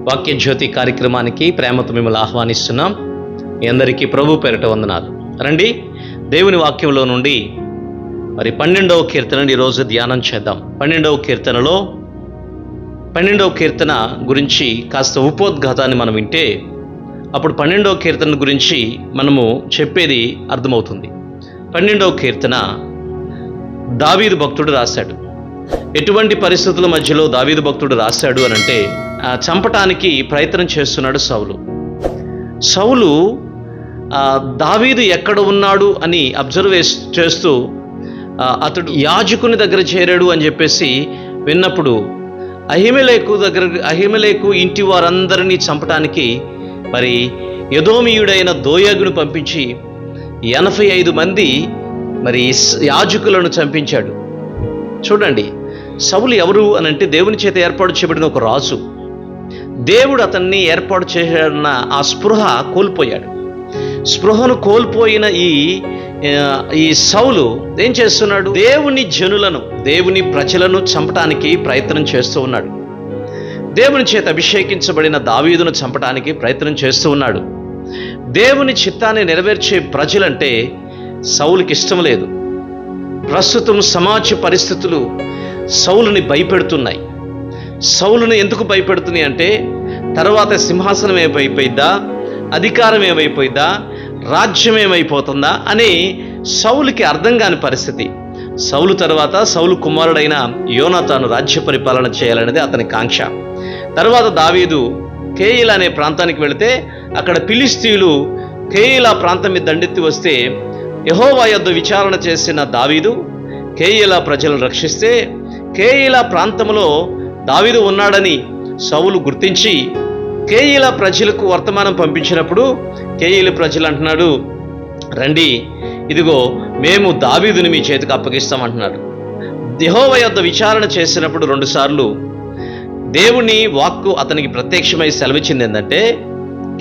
వాక్య జ్యోతి కార్యక్రమానికి ప్రేమతో మిమ్మల్ని ఆహ్వానిస్తున్నాం. మీ అందరికీ ప్రభు పేరిట వందనాలు. రండి, దేవుని వాక్యంలో నుండి మరి 12వ కీర్తనని ఈరోజు ధ్యానం చేద్దాం. 12వ కీర్తనలో 12వ కీర్తన గురించి కాస్త ఉపోద్ఘాతాన్ని మనం వింటే అప్పుడు 12వ కీర్తన గురించి మనము చెప్పేది అర్థమవుతుంది. 12వ కీర్తన దావీదు భక్తుడు రాశాడు. ఎటువంటి పరిస్థితుల మధ్యలో దావీదు భక్తుడు రాశాడు అనంటే, చంపటానికి ప్రయత్నం చేస్తున్నాడు సౌలు. దావీదు ఎక్కడ ఉన్నాడు అని అబ్జర్వ్ చేస్తూ అతడు యాజకుని దగ్గర చేరాడు అని చెప్పేసి విన్నప్పుడు అహిమెలెకు ఇంటి వారందరినీ చంపటానికి మరి ఎదోమీయుడైన దోయగును పంపించి 85 మంది మరి యాజకులను చంపించాడు. చూడండి, సౌలు ఎవరు అనంటే దేవుని చేత ఏర్పాటు చేయబడిన ఒక రాజు. దేవుడు అతన్ని ఏర్పాటు చేసిన ఆ స్పృహ కోల్పోయాడు. స్పృహను కోల్పోయిన ఈ సౌలు ఏం చేస్తున్నాడు? దేవుని ప్రజలను చంపటానికి ప్రయత్నం చేస్తూ ఉన్నాడు. దేవుని చేత అభిషేకించబడిన దావీదును చంపటానికి ప్రయత్నం చేస్తూ ఉన్నాడు. దేవుని చిత్తాన్ని నెరవేర్చే ప్రజలంటే సౌలుకి ఇష్టం లేదు. ప్రస్తుతం సమాజ పరిస్థితులు సౌలుని భయపెడుతున్నాయి. సౌలుని ఎందుకు భయపెడుతున్నాయి అంటే, తర్వాత సింహాసనం ఏమైపోయిద్దా, అధికారం ఏమైపోయిద్దా, రాజ్యం ఏమైపోతుందా అని సౌలుకి అర్థం కాని పరిస్థితి. సౌలు తర్వాత సౌలు కుమారుడైన యోనాతాను రాజ్య పరిపాలన చేయాలనేది అతని కాంక్ష. తర్వాత దావీదు కేయిలా అనే ప్రాంతానికి వెళితే అక్కడ ఫిలిష్తీయులు కేయిలా ప్రాంతం మీద దండెత్తి వస్తే యెహోవా యొద్ద విచారణ చేసిన దావీదు కేయిలా ప్రజలను రక్షిస్తే, కేయిలా ప్రాంతంలో దావీదు ఉన్నాడని సౌలు గుర్తించి కేయిలా ప్రజలకు వర్తమానం పంపించినప్పుడు కేయిలా ప్రజలు అంటున్నాడు, రండి, ఇదిగో మేము దావీదుని మీ చేతికి అప్పగిస్తామంటున్నాడు. యెహోవా యొద్ద విచారణ చేసినప్పుడు 2 సార్లు దేవుని వాక్కు అతనికి ప్రత్యక్షమై సెలవిచ్చింది ఏంటంటే,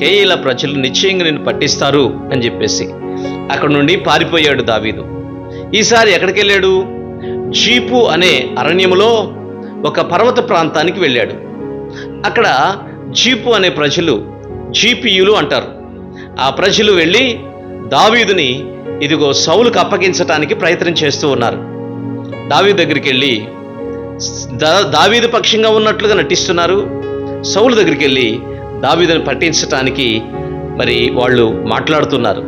కేయిలా ప్రజలు నిశ్చయంగా నిన్ను పట్టిస్తారు అని చెప్పేసి అక్కడ నుండి పారిపోయాడు దావీదు. ఈసారి ఎక్కడికి వెళ్ళాడు? జీపు అనే అరణ్యములో ఒక పర్వత ప్రాంతానికి వెళ్ళాడు. అక్కడ జీపు అనే ప్రజలు, జీపీయులు అంటారు, ఆ ప్రజలు వెళ్ళి దావీదుని ఇదిగో సౌలుకు అప్పగించటానికి ప్రయత్నం చేస్తూ ఉన్నారు. దావీదు దగ్గరికి వెళ్ళి దావీదు పక్షంగా ఉన్నట్లుగా నటిస్తున్నారు. సౌలు దగ్గరికి వెళ్ళి దావీదుని పట్టించటానికి మరి వాళ్ళు మాట్లాడుతున్నారు.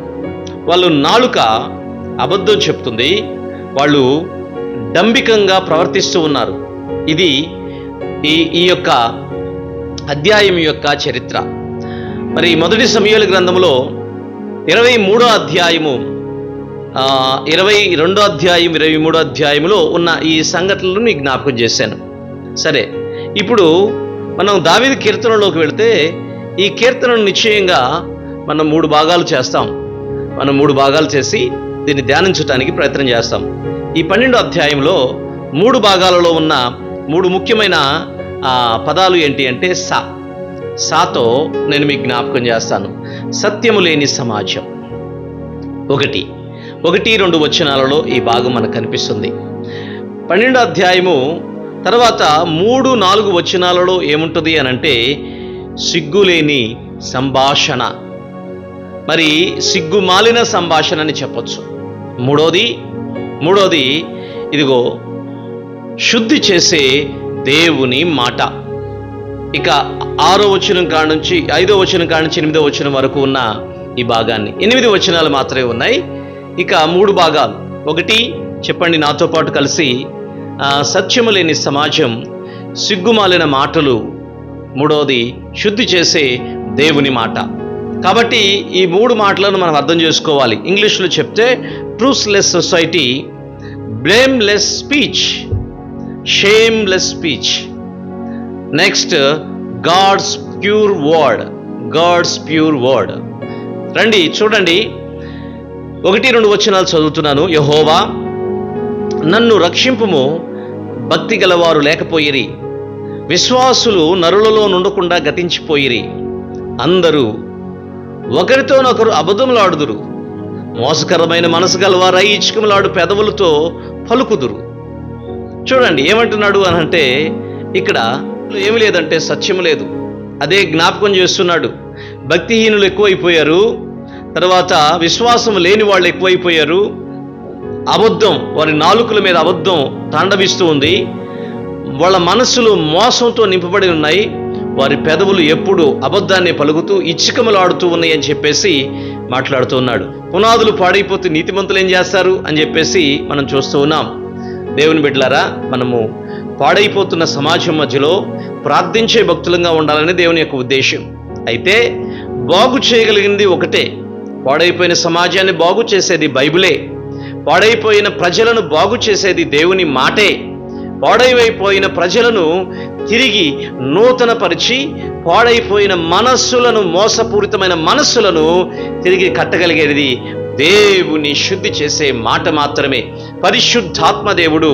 వాళ్ళు నాలుక అబద్ధం చెప్తుంది. వాళ్ళు డంబికంగా ప్రవర్తిస్తూ ఉన్నారు. ఇది ఈ యొక్క అధ్యాయం యొక్క చరిత్ర. మరి మొదటి సమూయేలు గ్రంథంలో 23వ అధ్యాయము 22వ అధ్యాయం 23వ అధ్యాయంలో ఉన్న ఈ సంఘటనలను మీకు జ్ఞాపకం చేశాను. సరే, ఇప్పుడు మనం దావీదు కీర్తనలోకి వెళితే ఈ కీర్తనను నిశ్చయంగా మనం 3 భాగాలు చేస్తాం. మనం 3 భాగాలు చేసి దీన్ని ధ్యానించడానికి ప్రయత్నం చేస్తాం. ఈ 12వ అధ్యాయంలో 3 భాగాలలో ఉన్న 3 ముఖ్యమైన పదాలు ఏంటి అంటే, సాతో నేను మీకు జ్ఞాపకం చేస్తాను. సత్యము లేని సమాజం 1-2 వచనాలలో ఈ భాగం మనకు కనిపిస్తుంది. 12వ అధ్యాయము తర్వాత 3-4 వచనాలలో ఏముంటుంది అనంటే, సిగ్గులేని సంభాషణ, మరి సిగ్గుమాలిన సంభాషణ అని చెప్పొచ్చు. మూడోది ఇదిగో శుద్ధి చేసే దేవుని మాట. ఇక 6వ వచనం కాడ నుంచి 5వ వచనం కాడ నుంచి 8వ వచనం వరకు ఉన్న ఈ భాగాన్ని, 8 వచనాలు మాత్రమే ఉన్నాయి. ఇక 3 భాగాలు. 1 చెప్పండి నాతో పాటు కలిసి, సత్యము లేని సమాజం, సిగ్గుమాలిన మాటలు, 3వది శుద్ధి చేసే దేవుని మాట. కాబట్టి ఈ 3 మాటలను మనం అర్థం చేసుకోవాలి. ఇంగ్లీష్లో చెప్తే truthless society, blameless speech, shameless speech. Next God's pure word. రండి చూడండి, 1-2 వచనాలు చదువుతున్నాను. యెహోవా నన్ను రక్షింపుము, భక్తి గలవారు లేకపోయిరి, విశ్వాసులు నరులలో నుండకుండా గతించిపోయిరి. అందరూ ఒకరితోనొకరు అబద్ధములాడుదురు, మోసకరమైన మనసు గలవారై ఇచ్చుకములాడు పెదవులతో పలుకుదురు. చూడండి ఏమంటున్నాడు అని అంటే, ఇక్కడ ఏమి లేదంటే సత్యము లేదు, అదే జ్ఞాపకం చేస్తున్నాడు. భక్తిహీనులు ఎక్కువైపోయారు, తర్వాత విశ్వాసం లేని వాళ్ళు ఎక్కువైపోయారు, అబద్ధం వారి నాలుకల మీద అబద్ధం తాండవిస్తూ ఉంది, వాళ్ళ మనస్సులు మోసంతో నింపబడి ఉన్నాయి, వారి పెదవులు ఎప్పుడు అబద్ధాన్ని పలుకుతూ ఇచ్చికములాడుతూ ఉన్నాయి అని చెప్పేసి మాట్లాడుతూ ఉన్నాడు. పునాదులు పాడైపోతే నీతిమంతులు ఏం చేస్తారు అని చెప్పేసి మనం చూస్తూ ఉన్నాం. దేవుని బిడ్డలారా, మనము పాడైపోతున్న సమాజం మధ్యలో ప్రార్థించే భక్తులంగా ఉండాలని దేవుని యొక్క ఉద్దేశం. అయితే బాగు చేయగలిగింది ఒకటే, పాడైపోయిన సమాజాన్ని బాగు చేసేది బైబిలే, పాడైపోయిన ప్రజలను బాగు చేసేది దేవుని మాటే, పాడైపోయిన ప్రజలను తిరిగి నూతనపరిచి పాడైపోయిన మనస్సులను, మోసపూరితమైన మనస్సులను తిరిగి కట్టగలిగేది దేవుని శుద్ధి చేసే మాట మాత్రమే. పరిశుద్ధాత్మ దేవుడు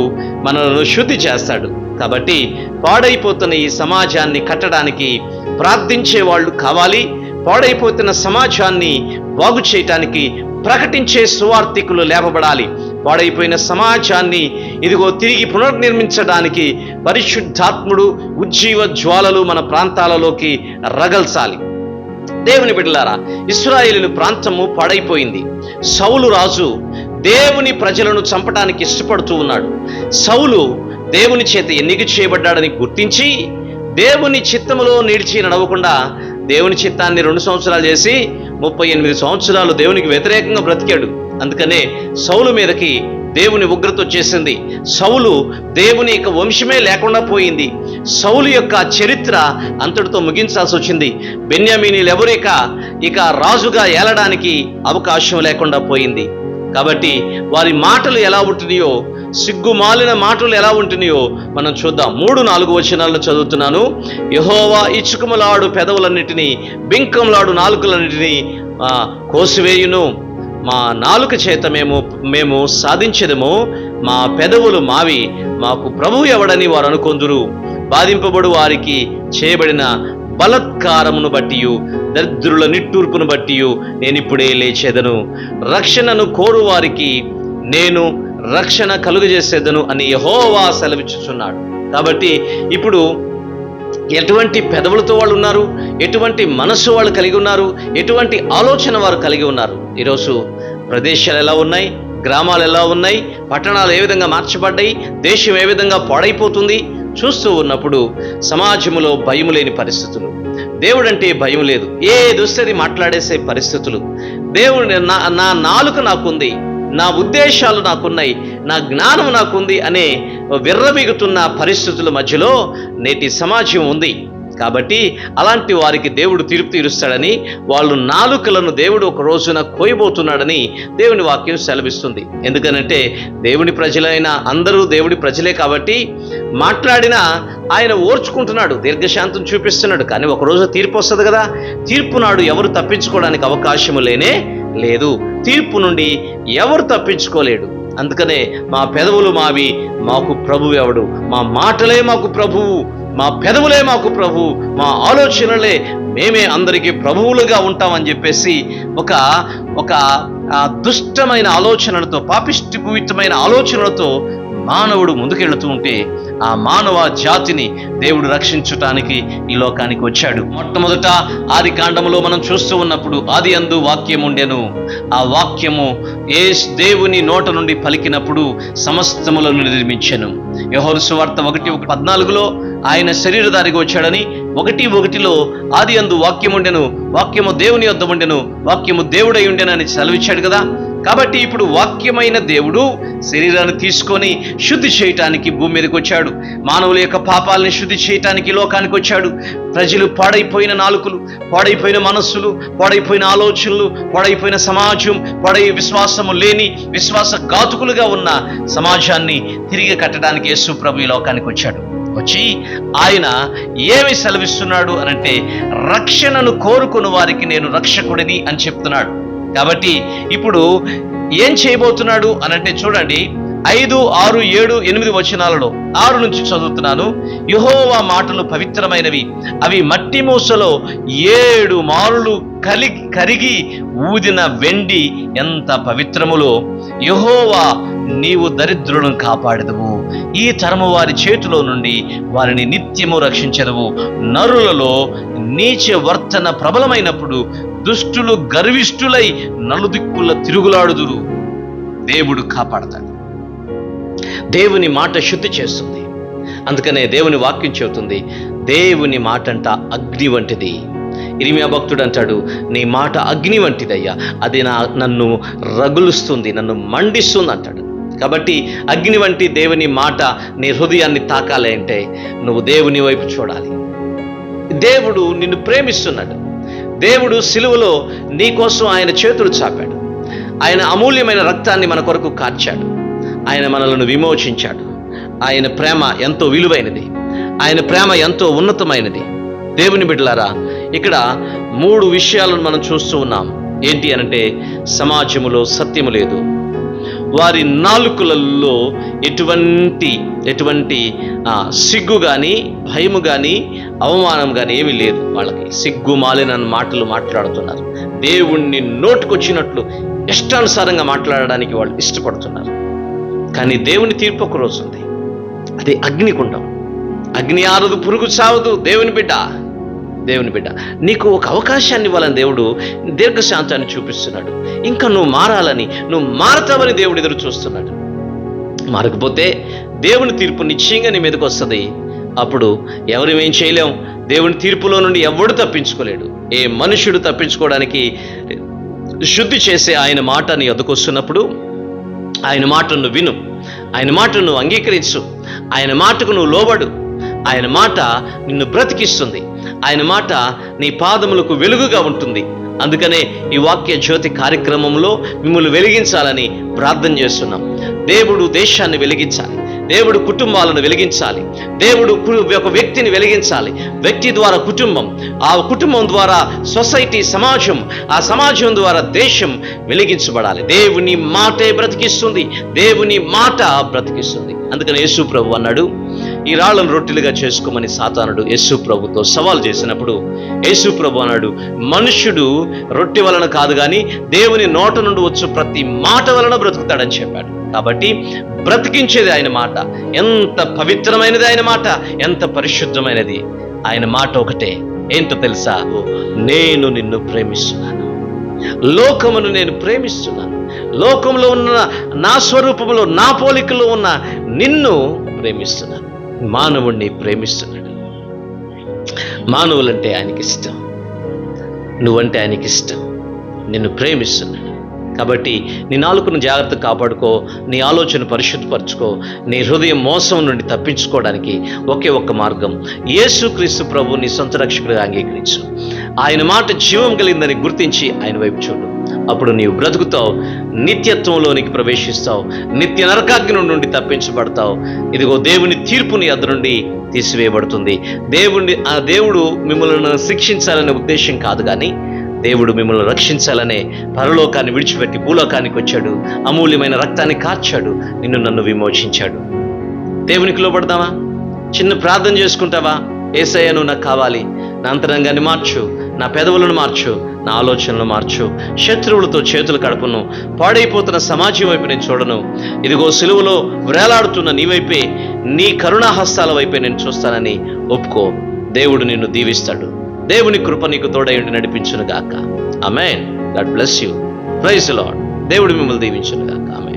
మనలను శుద్ధి చేస్తాడు. కాబట్టి పాడైపోతున్న ఈ సమాజాన్ని కట్టడానికి ప్రార్థించే వాళ్ళు కావాలి. పాడైపోతున్న సమాజాన్ని బాగు చేయటానికి ప్రకటించే సువార్థికులు లేపబడాలి. పాడైపోయిన సమాజాన్ని ఇదిగో తిరిగి పునర్నిర్మించడానికి పరిశుద్ధాత్ముడు ఉజ్జీవ జ్వాలలు మన ప్రాంతాలలోకి రగల్చాలి. దేవుని బిడ్డలారా, ఇశ్రాయేలు ప్రాంతము పాడైపోయింది. సౌలు రాజు దేవుని ప్రజలను చంపడానికి ఇష్టపడుతూ ఉన్నాడు. సౌలు దేవుని చేత ఎన్నిక చేయబడ్డాడని గుర్తించి దేవుని చిత్తములో నిలిచి నడవకుండా దేవుని చిత్తాన్ని 2 సంవత్సరాలు చేసి 38 సంవత్సరాలు దేవునికి వ్యతిరేకంగా బ్రతికాడు. అందుకనే సౌలు మీదకి దేవుని ఉగ్రత వచ్చేసింది. సౌలు దేవుని యొక్క వంశమే లేకుండా పోయింది. సౌలు యొక్క చరిత్ర అంతటితో ముగించాల్సి వచ్చింది. బెన్యామీనీలు ఎవరు ఇక రాజుగా ఏలడానికి అవకాశం లేకుండా పోయింది. కాబట్టి వారి మాటలు ఎలా ఉంటున్నాయో, సిగ్గుమాలిన మాటలు ఎలా ఉంటున్నాయో మనం చూద్దాం. 3-4 వచనాలను చదువుతున్నాను. యెహోవా ఇచ్చుకములాడు పెదవులన్నిటినీ, బింకంలాడు నాలుకలన్నిటినీ కోసివేయును. మా నాలుక చేత మేము సాధించెదము, మా పెదవులు మావి, మాకు ప్రభువు ఎవడని వారు అనుకొందురు. బాధింపబడు వారికి చేయబడిన బలత్కారమును బట్టియు దరిద్రుల నిట్టూర్పును బట్టియు నేనిప్పుడే లేచేదను. రక్షణను కోరు వారికి నేను రక్షణ కలుగజేసేదను అని యెహోవా సెలవిచ్చుచున్నాడు. కాబట్టి ఇప్పుడు ఎటువంటి పెదవులతో వాళ్ళు ఉన్నారు, ఎటువంటి మనస్సు వాళ్ళు కలిగి ఉన్నారు, ఎటువంటి ఆలోచన వారు కలిగి ఉన్నారు. ఈరోజు ప్రదేశాలు ఎలా ఉన్నాయి, గ్రామాలు ఎలా ఉన్నాయి, పట్టణాలు ఏ విధంగా మార్చబడ్డాయి, దేశం ఏ విధంగా పాడైపోతుంది చూస్తూ ఉన్నప్పుడు సమాజంలో భయం లేని పరిస్థితులు, దేవుడంటే భయం లేదు, ఏ దుస్తది మాట్లాడేసే పరిస్థితులు, దేవుడు నా నాలుక నాకుంది, నా ఉద్దేశాలు నాకున్నాయి, నా జ్ఞానం నాకుంది అనే విర్రవీగుతున్న పరిస్థితుల మధ్యలో నేటి సమాజం ఉంది. కాబట్టి అలాంటి వారికి దేవుడు తీర్పు తీరుస్తాడని, వాళ్ళు నాలుకలను దేవుడు ఒక రోజున కోయబోతున్నాడని దేవుని వాక్యం సెలవిస్తుంది. ఎందుకనంటే దేవుని ప్రజలైన అందరూ దేవుడి ప్రజలే కాబట్టి మాట్లాడినా ఆయన ఓర్చుకుంటున్నాడు, దీర్ఘశాంతం చూపిస్తున్నాడు. కానీ ఒకరోజు తీర్పు వస్తుంది కదా, తీర్పు నాడు ఎవరు తప్పించుకోవడానికి అవకాశము లేనే లేదు. తీర్పు నుండి ఎవరు తప్పించుకోలేడు. అందుకనే మా పెదవులు మావి, మాకు ప్రభువు ఎవడు, మా మాటలే మాకు ప్రభువు, మా పెదవులే మాకు ప్రభువు, మా ఆలోచనలే మేమే అందరికీ ప్రభువులుగా ఉంటామని చెప్పేసి ఒక దుష్టమైన ఆలోచనలతో, పాపిష్టిపూరితమైన ఆలోచనలతో మానవుడు ముందుకెళ్తూ ఉంటే ఆ మానవ జాతిని దేవుడు రక్షించటానికి ఈ లోకానికి వచ్చాడు. మొట్టమొదట ఆది కాండములో మనం చూస్తూ ఉన్నప్పుడు ఆది యందు వాక్యం ఉండెను, ఆ వాక్యము దేవుని నోట నుండి పలికినప్పుడు సమస్తములను నిర్మించెను. యోహాను సువార్త 1:14 ఆయన శరీరధారిగా వచ్చాడని, 1:1 ఆది యందు వాక్యం ఉండెను, వాక్యము దేవుని యొద్ద ఉండెను, వాక్యము దేవుడై ఉండెనని సెలవిచ్చాడు కదా. కాబట్టి ఇప్పుడు వాక్యమైన దేవుడు శరీరాన్ని తీసుకొని శుద్ధి చేయటానికి భూమి మీదకి వచ్చాడు. మానవుల యొక్క పాపాలని శుద్ధి చేయటానికి లోకానికి వచ్చాడు. ప్రజలు పాడైపోయిన నాలుకలు, పాడైపోయిన మనస్సులు, పాడైపోయిన ఆలోచనలు, పాడైపోయిన సమాజం, విశ్వాసము లేని విశ్వాసఘాతుకులుగా ఉన్న సమాజాన్ని తిరిగి కట్టడానికి యేసు ప్రభు ఈ లోకానికి వచ్చాడు. వచ్చి ఆయన ఏమి సెలవిస్తున్నాడు అనంటే, రక్షణను కోరుకుని వారికి నేను రక్షకుడిని అని చెప్తున్నాడు. కాబట్టి ఇప్పుడు ఏం చేయబోతున్నాడు అనంటే చూడండి, 5, 6, 7, 8 వచనాలలో 6 నుంచి చదువుతున్నాను. యెహోవా మాటలు పవిత్రమైనవి, అవి మట్టి మూసలో 7 మారులు కరిగి ఊదిన వెండి ఎంత పవిత్రములో. యెహోవా, నీవు దరిద్రులను కాపాడెదవు, ఈ తరము వారి చేతిలో నుండి వారిని నిత్యము రక్షించెదవు. నరులలో నీచ వర్తన ప్రబలమైనప్పుడు దుష్టులు గర్విష్ఠులై నలుదిక్కుల తిరుగులాడుదురు. దేవుడు కాపాడతాడు. దేవుని మాట శుద్ధి చేస్తుంది. అందుకనే దేవుని వాక్యం చెబుతుంది, దేవుని మాట అంట అగ్ని వంటిది. ఇర్మీయా భక్తుడు అంటాడు, నీ మాట అగ్ని వంటిదయ్యా, అది నన్ను రగులుస్తుంది, నన్ను మండిస్తుంది అంటాడు. కాబట్టి అగ్ని వంటి దేవుని మాట నీ హృదయాన్ని తాకాలి అంటే నువ్వు దేవుని వైపు చూడాలి. దేవుడు నిన్ను ప్రేమిస్తున్నాడు. దేవుడు సిలువలో నీ కోసం ఆయన చేతులు చాపాడు. ఆయన అమూల్యమైన రక్తాన్ని మన కొరకు కార్చాడు. ఆయన మనలను విమోచించాడు. ఆయన ప్రేమ ఎంతో విలువైనది. ఆయన ప్రేమ ఎంతో ఉన్నతమైనది. దేవుని బిడ్డలారా, ఇక్కడ 3 విషయాలను మనం చూస్తూ ఉన్నాం. ఏంటి అనంటే, సమాజములో సత్యము లేదు, వారి నాలుకలలో ఎటువంటి సిగ్గు కానీ, భయము కానీ, అవమానం కానీ ఏమీ లేదు. వాళ్ళకి సిగ్గు మాలిన మాటలు మాట్లాడుతున్నారు. దేవుణ్ణి నోటుకొచ్చినట్లు ఇష్టానుసారంగా మాట్లాడడానికి వాళ్ళు ఇష్టపడుతున్నారు. కానీ దేవుని తీర్పు ఒక రోజు ఉంది. అది అగ్నికుండం. అగ్ని ఆరదు, పురుగు చావదు. దేవుని బిడ్డ నీకు ఒక అవకాశాన్ని ఇవ్వాలని దేవుడు దీర్ఘశాంతాన్ని చూపిస్తున్నాడు. ఇంకా నువ్వు మారాలని, నువ్వు మారతావని దేవుడు ఎదురు చూస్తున్నాడు. మారకపోతే దేవుని తీర్పు నిశ్చయంగా నీ మీదకి వస్తుంది. అప్పుడు ఎవరేం చేయలేం. దేవుని తీర్పులో నుండి ఎవడు తప్పించుకోలేడు. ఏ మనుషుడు తప్పించుకోవడానికి శుద్ధి చేసే ఆయన మాట నీ ఎదుకొస్తున్నప్పుడు ఆయన మాటను విను, ఆయన మాటను అంగీకరించు, ఆయన మాటకు నువ్వు లోబడు. ఆయన మాట నిన్ను బ్రతికిస్తుంది. ఆయన మాట నీ పాదములకు వెలుగుగా ఉంటుంది. అందుకనే ఈ వాక్య జ్యోతి కార్యక్రమంలో మిమ్మల్ని వెలిగించాలని ప్రార్థన చేస్తున్నాం. దేవుడు దేశాన్ని వెలిగించాలి, దేవుడు కుటుంబాలను వెలిగించాలి, దేవుడు ఒక వ్యక్తిని వెలిగించాలి. వ్యక్తి ద్వారా కుటుంబం, ఆ కుటుంబం ద్వారా సొసైటీ, సమాజం, ఆ సమాజం ద్వారా దేశం వెలిగించబడాలి. దేవుని మాటే బ్రతికిస్తుంది. దేవుని మాట బ్రతికిస్తుంది. అందుకని యేసు ప్రభు అన్నాడు, ఈ రాళ్లను రొట్టెలుగా చేసుకోమని సాతానుడు యేసు ప్రభుతో సవాల్ చేసినప్పుడు యేసు ప్రభు అన్నాడు, మనుష్యుడు రొట్టె వలన కాదు కానీ దేవుని నోట నుండి వచ్చు ప్రతి మాట వలన బ్రతుకుతాడని చెప్పాడు. కాబట్టి బ్రతికించేది ఆయన మాట. ఎంత పవిత్రమైనది ఆయన మాట, ఎంత పరిశుద్ధమైనది ఆయన మాట. ఒకటే ఏంటో తెలుసా? నేను నిన్ను ప్రేమిస్తున్నాను, లోకమును నేను ప్రేమిస్తున్నాను, లోకంలో ఉన్న నా స్వరూపంలో, నా పోలికలో ఉన్న నిన్ను ప్రేమిస్తున్నాను. మానవుణ్ణి ప్రేమిస్తున్నాడు. మానవులంటే ఆయనకి ఇష్టం, నువ్వంటే ఆయనకి ఇష్టం. నిన్ను ప్రేమిస్తున్నాడు. కాబట్టి నీ నాలుకను జాగ్రత్తగా కాపాడుకో, నీ ఆలోచన పరిశుద్ధపరచుకో. నీ హృదయం మోసం నుండి తప్పించుకోవడానికి ఒకే ఒక్క మార్గం, యేసుక్రీస్తు ప్రభు నీ సొంత రక్షకుడిగా అంగీకరించు. ఆయన మాట జీవం కలిగిందని గుర్తించి ఆయన వైపు చూడు. అప్పుడు నీవు బ్రతుకుతావు, నిత్యత్వంలోనికి ప్రవేశిస్తావు, నిత్య నరకాగ్ని నుండి తప్పించబడతావు. ఇదిగో దేవుని తీర్పు నీ అద్దు నుండి తీసివేయబడుతుంది. దేవుడు మిమ్మల్ని శిక్షించాలనే ఉద్దేశం కాదు, కానీ దేవుడు మిమ్మల్ని రక్షించాలనే పరలోకాన్ని విడిచిపెట్టి భూలోకానికి వచ్చాడు. అమూల్యమైన రక్తాన్ని కార్చాడు, నిన్ను నన్ను విమోచించాడు. దేవునికి లోబడతావా? చిన్న ప్రార్థన చేసుకుంటావా? యేసయ్య, నువ్వు నాకు కావాలి, నా అంతరంగాన్ని మార్చు, నా పెదవులను మార్చు, నా ఆలోచనలు మార్చు. శత్రువులతో చేతులు కడపను, పాడైపోతున్న సమాజం వైపు నేను చూడను. ఇదిగో సిలువలో వేలాడుతున్న నీ వైపే, నీ కరుణాహస్తాల వైపే నేను చూస్తానని ఒప్పుకో. దేవుడు నిన్ను దీవిస్తాడు. దేవుని కృప నీకు తోడయుండి నడిపించును గాక. Amen. God bless you. Praise the Lord. దేవుడు మిమ్మల్ని దీవించును గాక. ఆమేన్.